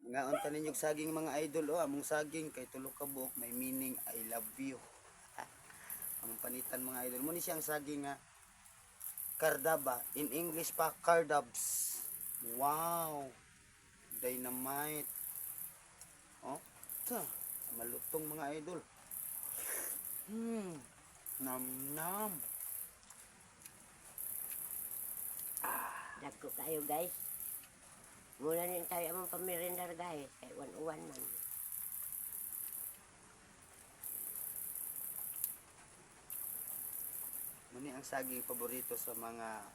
Nga unta ninyog saging mga idol, oh, among saging kay tulo ka buok may meaning I love you. Among panitan mga idol. Mo ni siyang saging nga kardaba, in English pa cardabs. Wow. Dynamite. Oh, ta malutong mga idol. Nam nam. Dagko kayo guys. Mula rin tayo among pamirindar guys. Kay 101 man. Muni ang saging paborito sa mga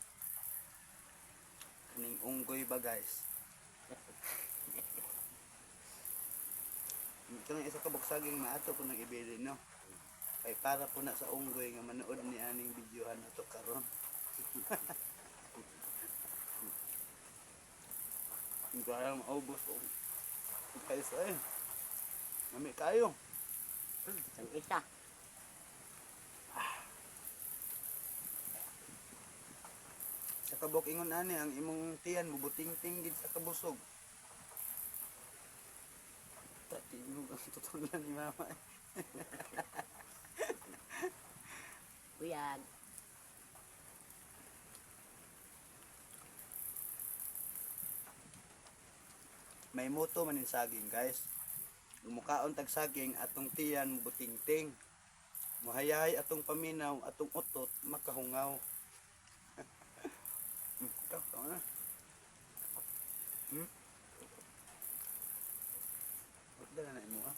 kaning unggoy ba guys? Ito na isa kabuk saging maato ko nang ibili no. Kay para po na sa unggoy nga manood ni aning videohan ato karon. Hindi kaya maubos o kayo ay. Mami kayo. Ang isa. Sa kabuk ingon ani ang imong tiyan mubuting-ting gid sa kabusog. Tatingog ang tutulan ni mama. Buyag. May moto man in saging guys. Umukaon tag saging atong tiyan mubuting-ting. Muhayahay atong paminaw atong utot makahungaw. Ito na. Wala na imo ah.